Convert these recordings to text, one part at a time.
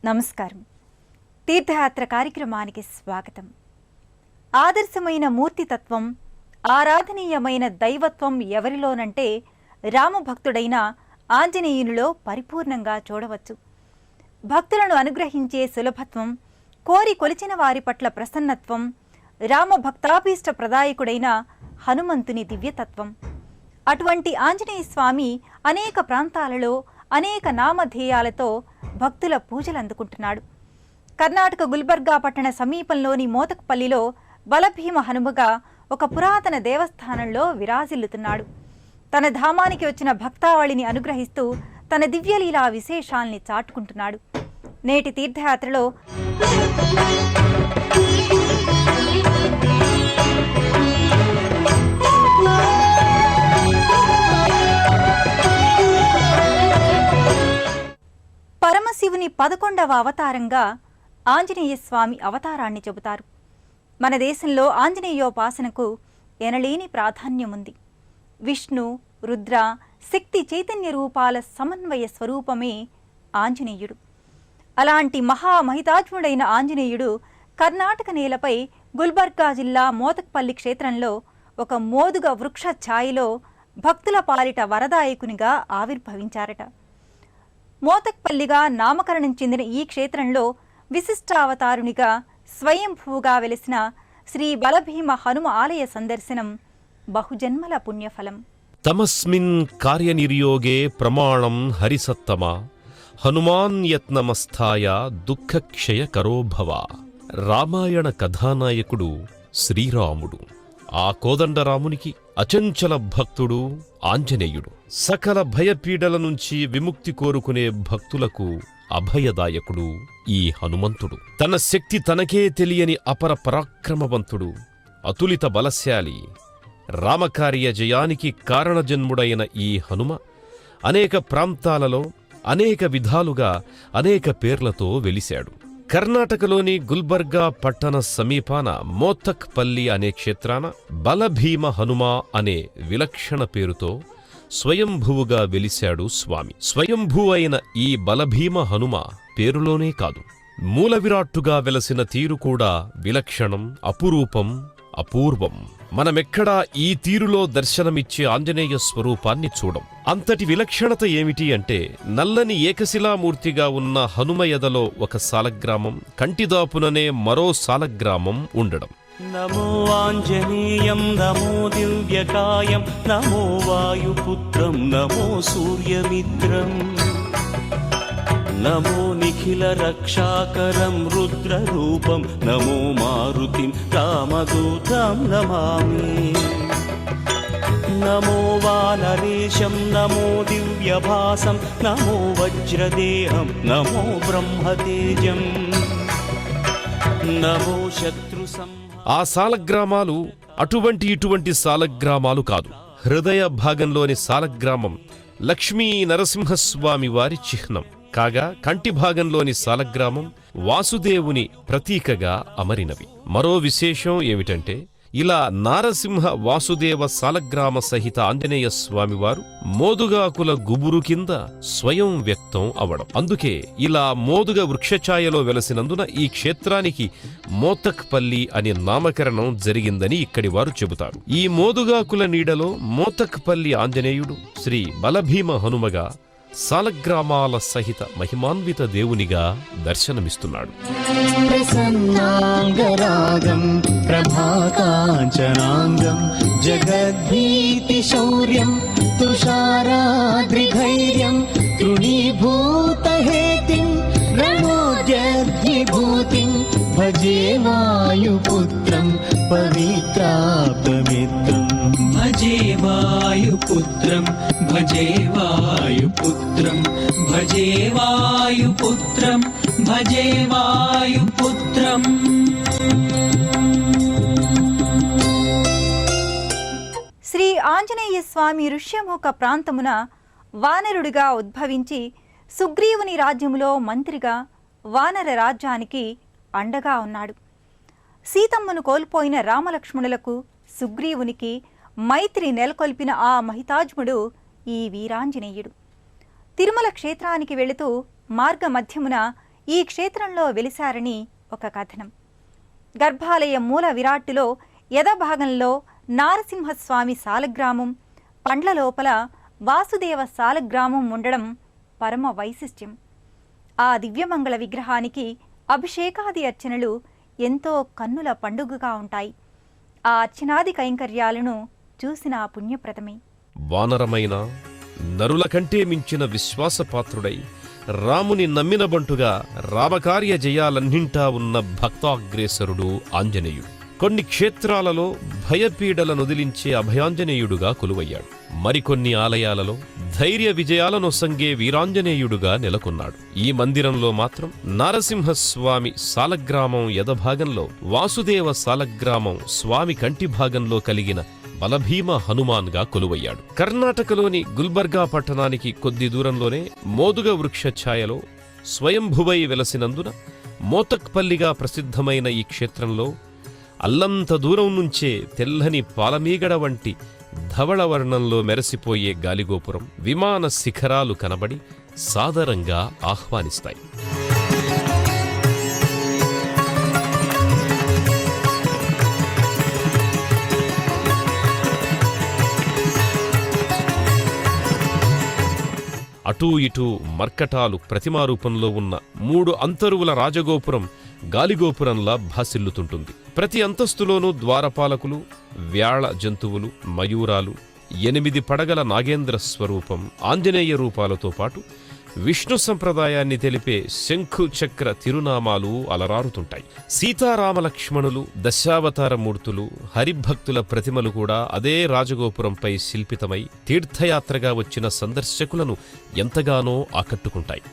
నమస్కారం. తీర్థయాత్ర కార్యక్రమానికి స్వాగతం. ఆదర్శమైన మూర్తితత్వం, ఆరాధనీయమైన దైవత్వం ఎవరిలోనంటే రామభక్తుడైన ఆంజనేయునిలో పరిపూర్ణంగా చూడవచ్చు. భక్తులను అనుగ్రహించే సులభత్వం, కోరి కొలిచిన వారి పట్ల ప్రసన్నత్వం, రామభక్తాభీష్ట ప్రదాయకుడైన హనుమంతుని దివ్యతత్వం. అటువంటి ఆంజనేయ స్వామి అనేక ప్రాంతాలలో అనేక నామధేయాలతో భక్తుల పూజలు అందుకుంటున్నాడు. కర్ణాటక గుల్బర్గా పట్టణ సమీపంలోని మోతక్పల్లిలో బలభీమ హనుమగా ఒక పురాతన దేవస్థానంలో విరాజిల్లుతున్నాడు. తన ధామానికి వచ్చిన భక్తావళిని అనుగ్రహిస్తూ తన దివ్యలీలా విశేషాల్ని చాటుకుంటున్నాడు. నేటి తీర్థయాత్రలో పరమశివుని 11వ అవతారంగా ఆంజనేయ స్వామి అవతారాన్ని చెబుతారు. మన దేశంలో ఆంజనేయోపాసనకు ఎనలేని ప్రాధాన్యముంది. విష్ణు, రుద్ర, శక్తి చైతన్య రూపాల సమన్వయ స్వరూపమే ఆంజనేయుడు. అలాంటి మహామహితాత్ముడైన ఆంజనేయుడు కర్ణాటక నేలపై గుల్బర్గా జిల్లా మోతక్పల్లి క్షేత్రంలో ఒక మోదుగ వృక్ష ఛాయలో భక్తుల పాలిట వరదాయకునిగా ఆవిర్భవించారట. మోతక్పల్లిగా నామకరణం చెందిన ఈ క్షేత్రంలో విశిష్టావతారునిగా స్వయంభూగా వెలిసిన శ్రీ బలభీమ హనుమ ఆలయ సందర్శనం బహుజన్మల పుణ్యఫలం. తమస్మిన్ కార్యనిర్యోగే ప్రమాణం హరిసత్తమా హనుమాన్ యత్నమస్థాయ దుఃఖక్షయ కరోభవ. రామాయణ కథానాయకుడు శ్రీరాముడు. ఆ కోదండరామునికి అచంచల భక్తుడు ఆంజనేయుడు. సకల భయపీడల నుంచి విముక్తి కోరుకునే భక్తులకు అభయదాయకుడు ఈ హనుమంతుడు. తన శక్తి తనకే తెలియని అపర పరాక్రమవంతుడు, అతులిత బలశాలి. రామకార్య జయానికి కారణజన్ముడైన ఈ హనుమ అనేక ప్రాంతాలలో అనేక విధాలుగా అనేక పేర్లతో వెలిశాడు. కర్ణాటకలోని గుల్బర్గా పట్టణ సమీపాన మోతక్పల్లి అనే క్షేత్రాన బలభీమ హనుమ అనే విలక్షణ పేరుతో స్వయంభువుగా వెలిశాడు స్వామి. స్వయంభూ అయిన ఈ బలభీమ హనుమ పేరులోనే కాదు, మూల విరాట్టుగా వెలసిన తీరు కూడా విలక్షణం, అపురూపం, అపూర్వం. మనమెక్కడా ఈ తీరులో దర్శనమిచ్చే ఆంజనేయ స్వరూపాన్ని చూడం. అంతటి విలక్షణత ఏమిటి అంటే నల్లని ఏకశిలామూర్తిగా ఉన్న హనుమ ఎదలో ఒక సాలగ్రామం, కంటిదాపుననే మరో సాలగ్రామం ఉండడం. నమో ఆంజనేయం నమో దివ్యకాయం నమో వాయుపుత్రం నమో సూర్యమిత్రం నమో నిఖిల రక్షాకరం రుద్రరూపం నమో మారుతిం రామదూతం నమామి. నమో వానరేశం నమో దివ్యభాసం నమో వజ్రదేహం నమో బ్రహ్మతేజం నమో శత్రు ఆ సాలగ్రామాలు అటువంటి ఇటువంటి సాలగ్రామాలు కాదు. హృదయ భాగంలోని సాలగ్రామం లక్ష్మీ నరసింహస్వామి వారి చిహ్నం కాగా, కంటి భాగంలోని సాలగ్రామం వాసుదేవుని ప్రతీకగా అమరినవి. మరో విశేషం ఏమిటంటే ఇలా నారసింహ వాసుదేవ సాలగ్రామ సహిత ఆంజనేయ స్వామివారు మోదుగాకుల గుబురు కింద స్వయం వ్యక్తం అవడం. అందుకే ఇలా మోదుగ వృక్షఛాయలో వెలసినందున ఈ క్షేత్రానికి మోతక్పల్లి అనే నామకరణం జరిగిందని ఇక్కడి వారు చెబుతారు. ఈ మోదుగాకుల నీడలో మోతక్పల్లి ఆంజనేయుడు శ్రీ బలభీమ హనుమగా సాలగ్రామాల సహిత మహిమాన్విత దేవునిగా దర్శనమిస్తున్నాడు. ప్రసన్నాంగరాగం ప్రభాకాంచనాంగం జగద్భీతి శౌర్యం తుషారాద్రిధైర్యం తృణీభూతహేతిం రణోద్యద్విభూతిం భజే వాయుపుత్రం పవిత్రాప్తమిత్రం. భజే వాయుపుత్రం భజే వాయుపుత్రం భజే వాయుపుత్రం భజే వాయుపుత్రం. శ్రీ ఆంజనేయ స్వామి ఋష్యముఖ ప్రాంతమున వానరుడిగా ఉద్భవించి సుగ్రీవుని రాజ్యములో మంత్రిగా వానర రాజ్యానికి అండగా ఉన్నాడు. సీతమ్మను కోల్పోయిన రామలక్ష్మణులకు సుగ్రీవునికి మైత్రి నెలకొల్పిన ఆ మహితాజ్ముడు ఈ వీరాంజనేయుడు. తిరుమల క్షేత్రానికి వెళుతూ మార్గ మధ్యమున ఈ క్షేత్రంలో వెలిశారని ఒక కథనం. గర్భాలయ మూల విరాట్టులో యథభాగంలో నారసింహస్వామి సాలగ్రామం, పండ్ల లోపల వాసుదేవ సాలగ్రామం ఉండడం పరమ వైశిష్ట్యం. ఆ దివ్యమంగళ విగ్రహానికి అభిషేకాది అర్చనలు ఎంతో కన్నుల పండుగగా ఉంటాయి. ఆ అర్చనాది కైంకర్యాలను చూసిన పుణ్యప్రదమే. వానరమైన నరుల కంటే మించిన విశ్వాసపాత్రుడై రాముని నమ్మిన బంటుగా రామకార్య జయాలన్నింటా ఉన్న భక్తాగ్రేసరుడు ఆంజనేయుడు. కొన్ని క్షేత్రాలలో భయపీడలను వదిలించే అభయాంజనేయుడుగా కొలువయ్యాడు. మరికొన్ని ఆలయాలలో ధైర్య విజయాలనొసంగే వీరాంజనేయుడుగా నెలకొన్నాడు. ఈ మందిరంలో మాత్రం నారసింహస్వామి సాలగ్రామం యథభాగంలో, వాసుదేవ సాలగ్రామం స్వామి కంటి భాగంలో కలిగిన బలభీమ హనుమాన్గా కొలువయ్యాడు. కర్ణాటకలోని గుల్బర్గా పట్టణానికి కొద్ది దూరంలోనే మోదుగ వృక్ష ఛాయలో స్వయంభువై వెలసినందున మోతక్పల్లిగా ప్రసిద్ధమైన ఈ క్షేత్రంలో అల్లంత దూరం నుంచే తెల్లని పాలమీగడ వంటి ధవళవర్ణంలో మెరసిపోయే గాలిగోపురం, విమాన శిఖరాలు కనబడి సాదరంగా ఆహ్వానిస్తాయి. అటూ ఇటూ మర్కటాలు ప్రతిమారూపంలో ఉన్న 3 అంతరువుల రాజగోపురం గాలిగోపురంలా భాసిల్లుతుంటుంది. ప్రతి అంతస్తులోనూ ద్వారపాలకులు, వ్యాళ జంతువులు, మయూరాలు, 8 పడగల నాగేంద్ర స్వరూపం, ఆంజనేయ రూపాలతో పాటు విష్ణు సంప్రదాయాన్ని తెలిపే శంఖు చక్ర తిరునామాలు అలరారుతుంటాయి. సీతారామలక్ష్మణులు, దశావతారమూర్తులు, హరిభక్తుల ప్రతిమలు కూడా అదే రాజగోపురంపై శిల్పితమై తీర్థయాత్రగా వచ్చిన సందర్శకులను ఎంతగానో ఆకట్టుకుంటాయి.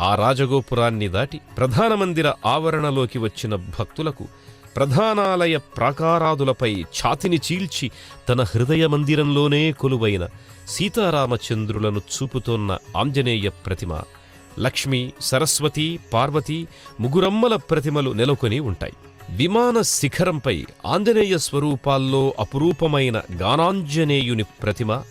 ఆ రాజగోపురాన్ని దాటి ప్రధాన మందిర ఆవరణలోకి వచ్చిన భక్తులకు ప్రధానాలయ ప్రాకారాదులపై ఛాతిని చీల్చి తన హృదయ మందిరంలోనే కొలువైన సీతారామచంద్రులను చూపుతోన్న ఆంజనేయ ప్రతిమ, లక్ష్మీ, సరస్వతి, పార్వతి, ముగురమ్మల ప్రతిమలు నెలకొని ఉంటాయి. విమాన శిఖరంపై ఆంజనేయ స్వరూపాల్లో అపురూపమైన గానాంజనేయుని ప్రతిమ,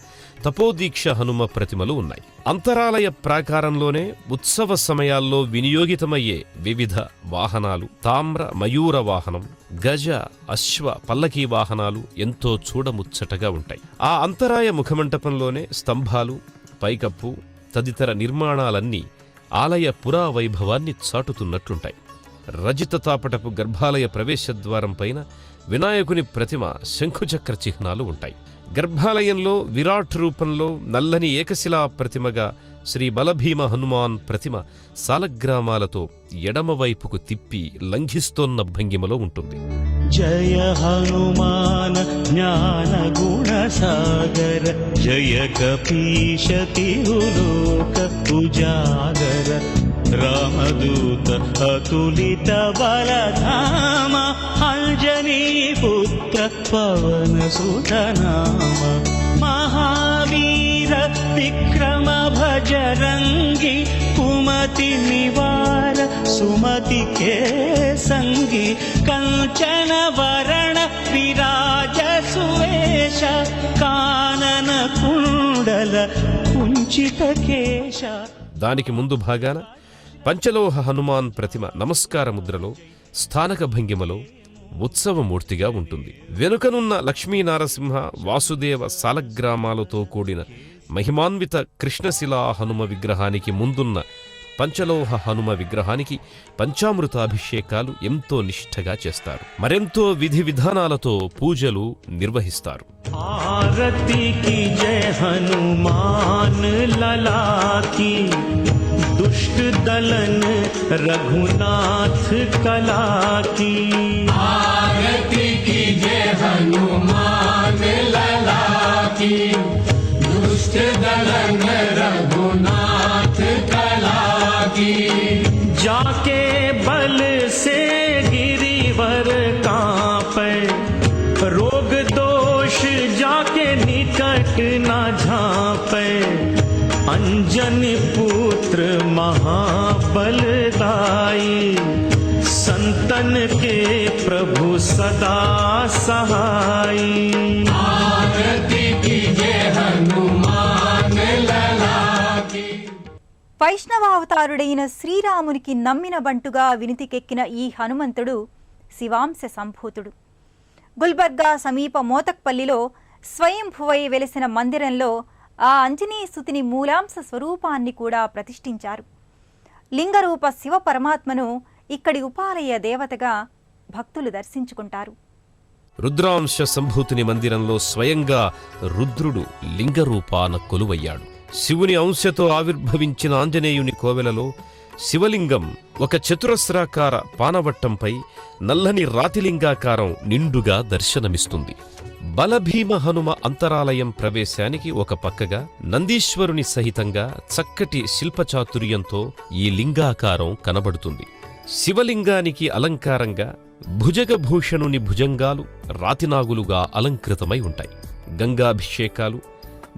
తపోదీక్ష హనుమ ప్రతిమలు ఉన్నాయి. అంతరాలయ ప్రాకారంలోనే ఉత్సవ సమయాల్లో వినియోగితమయ్యే వివిధ వాహనాలు, తామ్ర మయూర వాహనం, గజ, అశ్వ, పల్లకీ వాహనాలు ఎంతో చూడముచ్చటగా ఉంటాయి. ఆ అంతరాయ ముఖమంటపంలోనే స్తంభాలు, పైకప్పు తదితర నిర్మాణాలన్నీ ఆలయ పురావైభవాన్ని చాటుతున్నట్లుంటాయి. రజిత తాపటపు గర్భాలయ ప్రవేశద్వారం పైన వినాయకుని ప్రతిమ, శంఖుచక్ర చిహ్నాలు ఉంటాయి. గర్భాలయంలో విరాట్ రూపంలో నల్లని ఏకశిలా ప్రతిమగా శ్రీ బలభీమ హనుమాన్ ప్రతిమ సాలగ్రామాలతో ఎడమవైపుకు తిప్పి లంఘిస్తోన్న భంగిమలో ఉంటుంది. జయ హనుమాన్ జ్ఞాన గుణ సాగర, జయ కపీశ తిరులోక ఉజాగర, రామదూత అతులిత బలధామ, అంజనీ పుత్ర పవన సుతనామ, మహావీర విక్రమ భజరంగి, కుమతి నివార సుమతి కే సంగి, కంచన వరణ విరాజ సువేశ, కానన కుండల కుంచిత కేశ. దానికి ముందు భాగాన పంచలోహ హనుమాన్ ప్రతిమ నమస్కార ముద్రలో, స్థానక భంగిమలో ఉత్సవమూర్తిగా ఉంటుంది. వెనుకనున్న లక్ష్మీనారసింహ, వాసుదేవ సాలగ్రామాలతో కూడిన మహిమాన్విత కృష్ణశిలా హనుమ విగ్రహానికి ముందున్న పంచలోహ హనుమ విగ్రహానికి పంచామృతాభిషేకాలు ఎంతో నిష్ఠగా చేస్తారు. మరెంతో విధి విధానాలతో పూజలు నిర్వహిస్తారు. ఆరతి కి జయ హనుమాన్ లలా కి, दुष्ट दलन रघुनाथ कला की। आरती कीजिए हनुमान लला की, दुष्ट दलन रघुनाथ कला की। जाके बल से गिरिवर कांपे, रोग दोष जाके निकट न झांपे। अंजन पुत्र महाबलदाई, संतन के प्रभु सदा सहाई। आरती कीजिए हनुमान लला की। వైష్ణవావతారుడైన శ్రీరామునికి నమ్మిన బంటుగా వినితికెక్కిన ఈ హనుమంతుడు శివాంశ సంభూతుడు. గుల్బర్గా సమీప మోతక్పల్లిలో స్వయంభువై వెలిసిన మందిరంలో ఆ ఆంజనేయస్తుతిని మూలాంశ స్వరూపాన్ని కూడా ప్రతిష్ఠించారు. లింగరూప శివ పరమాత్మను ఇక్కడి ఉపాలయ దేవతగా భక్తులు దర్శించుకుంటారు. రుద్రాంశ సంభూతిని మందిరంలో స్వయంగా రుద్రుడు లింగరూపాన కొలువయ్యాడు. శివుని అంశతో ఆవిర్భవించిన ఆంజనేయుని కోవెలలో శివలింగం ఒక చతురస్రాకార పానవట్టంపై నల్లని రాతిలింగాకారం నిండుగా దర్శనమిస్తుంది. బలభీమ హనుమ అంతరాలయం ప్రవేశానికి ఒక పక్కగా నందీశ్వరుని సహితంగా చక్కటి శిల్పచాతుర్యంతో ఈ లింగాకారం కనబడుతుంది. శివలింగానికి అలంకారంగా భుజగభూషణుని భుజంగాలు రాతినాగులుగా అలంకృతమై ఉంటాయి. గంగాభిషేకాలు,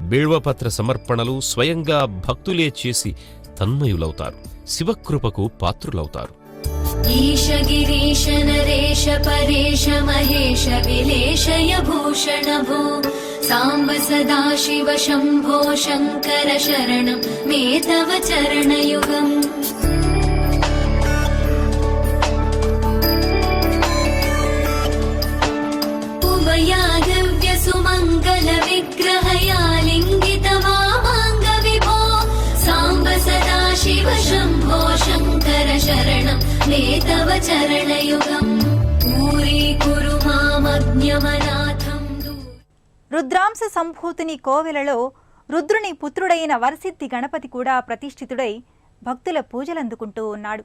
బిల్వపత్ర సమర్పణలు స్వయంగా భక్తులే చేసి తన్మయులవుతారు, శివకృపకు పాత్రులవుతారు. ఈశ గిరీశ నరేశ పరేశ మహేశ విలేశయ భూషణ భూ సాంబ సదాశివ శంభో శంకర శరణం మే తవ చరణయుగం. ఉభయాదివ్య సుమంగళ విగ్రహయా లింగిత వామాంగ విభో సాంబ సదాశివ శంభో శంకర శరణం మే తవ చరణయుగం. పూరీ కురు మామజ్ఞమనాథం. రుద్రాంశ సంభూతిని కోవెలలో రుద్రుని పుత్రుడైన వరసిద్ధి గణపతి కూడా ప్రతిష్ఠితుడై భక్తుల పూజలందుకుంటూ ఉన్నాడు.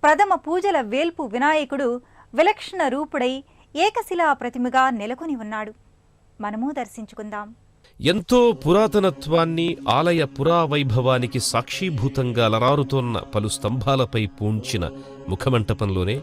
ప్రథమ పూజల వేల్పు వినాయకుడు విలక్షణ రూపుడై ఏకశిలా ప్రతిమగా నెలకొని ఉన్నాడు. మనము దర్శించుకుందాం. ఎంతో పురాతనత్వాన్ని, ఆలయ పురావైభవానికి సాక్షీభూతంగా అలరారుతోన్న పలు స్తంభాలపై పూంచిన ముఖమంటపంలోనే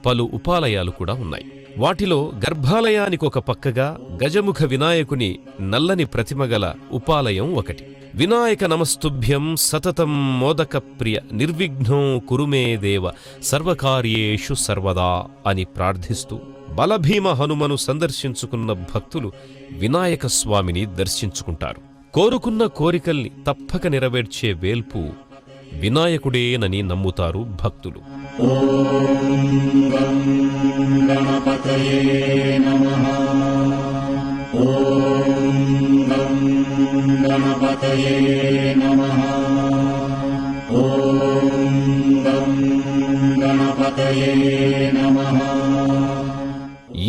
పలు ఉపాలయాలు కూడా ఉన్నాయి. వాటిలో గర్భాలయానికొక పక్కగా గజముఖ వినాయకుని నల్లని ప్రతిమగల ఉపాలయం ఒకటి. వినాయక నమస్తుభ్యం సతతం మోదక ప్రియ నిర్విఘ్నం కురుమే దేవ సర్వకార్యేషు సర్వదా అని ప్రార్థిస్తూ బలభీమ హనుమను సందర్శించుకున్న భక్తులు వినాయక స్వామిని దర్శించుకుంటారు. కోరుకున్న కోరికల్ని తప్పక నెరవేర్చే వేల్పు వినాయకుడేనని నమ్ముతారు భక్తులు.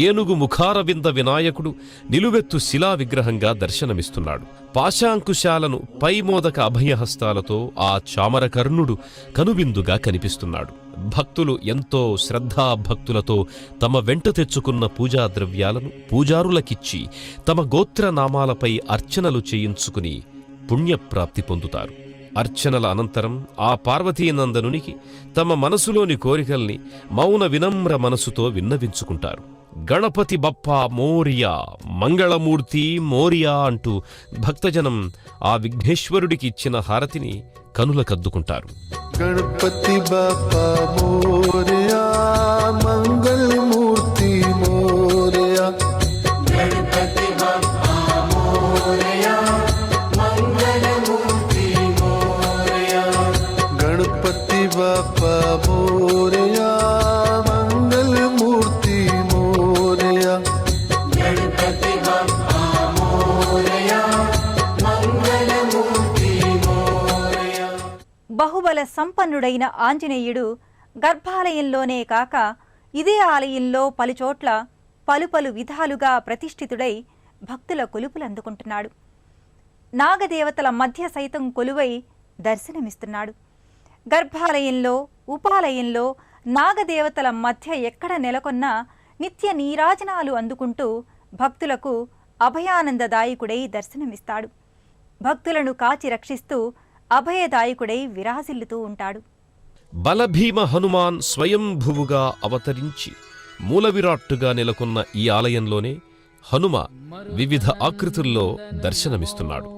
ఏనుగు ముఖారవింద వినాయకుడు నిలువెత్తు శిలా విగ్రహంగా దర్శనమిస్తున్నాడు. పాశాంకుశాలను పైమోదక అభయహస్తాలతో ఆ చామరకర్ణుడు కనువిందుగా కనిపిస్తున్నాడు. భక్తులు ఎంతో శ్రద్ధాభక్తులతో తమ వెంట తెచ్చుకున్న పూజా ద్రవ్యాలను పూజారులకిచ్చి తమ గోత్రనామాలపై అర్చనలు చేయించుకుని పుణ్యప్రాప్తి పొందుతారు. అర్చనల అనంతరం ఆ పార్వతీనందనునికి తమ మనసులోని కోరికల్ని మౌన వినమ్ర మనసుతో విన్నవించుకుంటారు. గణపతి బప్పా మోరియా, మంగళమూర్తి మోరియా అంటూ భక్తజనం ఆ విఘ్నేశ్వరుడికి ఇచ్చిన హారతిని కనులకద్దుకుంటారు. గణపతి బప్పా మోరియా, మంగళమూర్తి మోరియా, గణపతి బప్పా మోరియా, మంగళమూర్తి మోరియా, గణపతి బప్పా మోరియా, మంగళమూర్తి మోరియా, గణపతి బప్పా మోరియా, మంగళమూర్తి మోరియా. బహుబల సంపన్నుడైన ఆంజనేయుడు గర్భాలయంలోనే కాక ఇదే ఆలయంలో పలుచోట్ల పలు విధాలుగా ప్రతిష్ఠితుడై భక్తుల కొలుపులందుకుంటున్నాడు. నాగదేవతల మధ్య సైతం కొలువై దర్శనమిస్తున్నాడు. గర్భాలయంలో, ఉపాలయంలో నాగదేవతల మధ్య ఎక్కడ నెలకొన్నా నిత్య నీరాజనాలు అందుకుంటూ భక్తులకు అభయానందదాయకుడై దర్శనమిస్తాడు. భక్తులను కాచి రక్షిస్తూ అభయదాయకుడై విరాజిల్లుతూ ఉంటాడు. బలభీమ హనుమాన్ స్వయంభువుగా అవతరించి మూలవిరాట్టుగా నెలకొన్న ఈ ఆలయంలోనే హనుమ వివిధ ఆకృతుల్లో దర్శనమిస్తున్నాడు.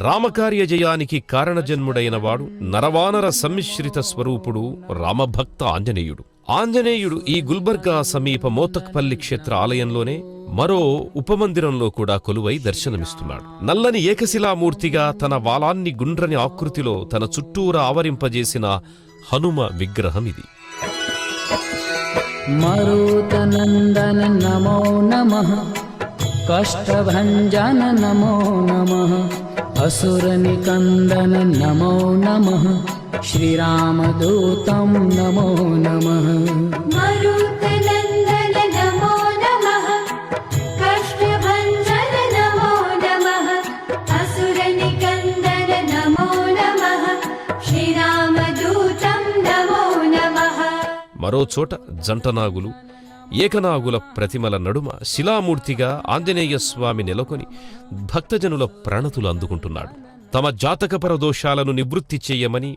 రామకార్య జయానికి కారణజన్ముడైన వాడు నరవానర సమ్మిశ్రిత స్వరూపుడు రామభక్త ఆంజనేయుడు. ఆంజనేయుడు ఈ గుల్బర్గా సమీప మోతక్పల్లి క్షేత్ర ఆలయంలోనే మరో ఉపమందిరంలో కూడా కొలువై దర్శనమిస్తున్నాడు. నల్లని ఏకశిలామూర్తిగా తన వాలాన్ని గుండ్రని ఆకృతిలో తన చుట్టూరా ఆవరింపజేసిన హనుమ విగ్రహం ఇది. మరుతనందన నమో నమః, కష్టభంజన నమో నమః, అసురనికందన నమో నమః, శ్రీరామదూతం నమో నమః. మరుతనందన నమో నమః, కష్టభంజన నమో నమః, అసురనికందన నమో నమః, శ్రీరామదూతం నమో నమః. మరోచోట జంటనాగులు, ఏకనాగుల ప్రతిమల నడుమ శిలామూర్తిగా ఆంజనేయస్వామి నెలకొని భక్తజనుల ప్రణతులు అందుకుంటున్నాడు. తమ జాతకపర దోషాలను నివృత్తి చెయ్యమని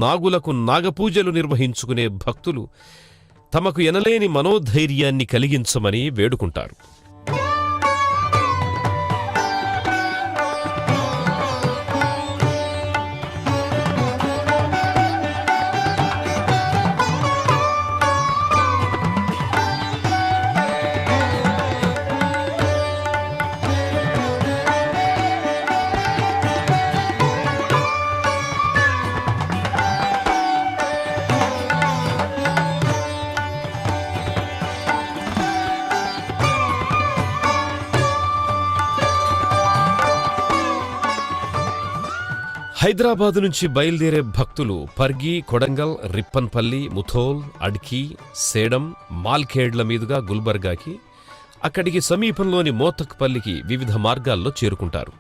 నాగులకు నాగపూజలు నిర్వహించుకునే భక్తులు తమకు ఎనలేని మనోధైర్యాన్ని కలిగించమని వేడుకుంటారు. హైదరాబాదు నుంచి బయలుదేరే భక్తులు పర్గి, కొడంగల్, రిప్పన్పల్లి, ముథోల్, అడ్కి, సేడం, మాల్ఖేడ్ల మీదుగా గుల్బర్గాకి, అక్కడికి సమీపంలోని మోతక్పల్లికి వివిధ మార్గాల్లో చేరుకుంటారు.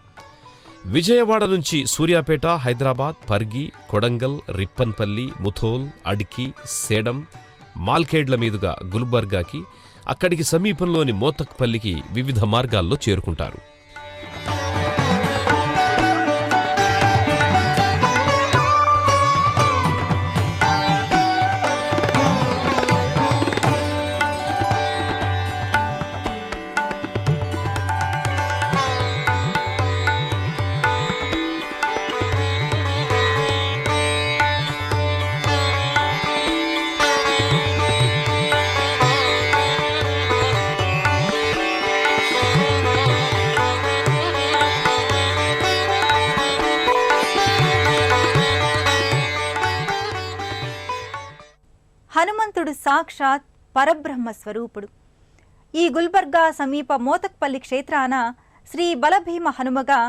విజయవాడ నుంచి సూర్యాపేట, హైదరాబాద్, పర్గి, కొడంగల్, రిప్పన్పల్లి, ముథోల్, అడ్కి, సేడం, మాల్ఖేడ్ల మీదుగా గుల్బర్గాకి, అక్కడికి సమీపంలోని మోతక్పల్లికి వివిధ మార్గాల్లో చేరుకుంటారు. హనుమంతుడు సాక్షాత్ పరబ్రహ్మ స్వరూపుడు. ఈ గుల్బర్గా సమీప మోతక్పల్లి క్షేత్రాన శ్రీ బలభీమ హనుమగా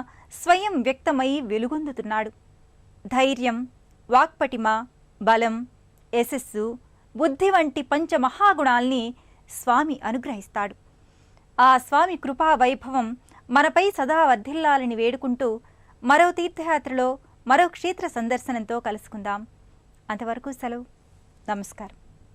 స్వయం వ్యక్తమై వెలుగొందుతున్నాడు. ధైర్యం, వాక్పటిమ, బలం, యశస్సు, బుద్ధి వంటి పంచమహాగుణాల్ని స్వామి అనుగ్రహిస్తాడు. ఆ స్వామి కృపా వైభవం మనపై సదా వర్ధిల్లాలని వేడుకుంటూ మరో తీర్థయాత్రలో మరో క్షేత్ర సందర్శనంతో కలుసుకుందాం. అంతవరకు సెలవు. నమస్కారం.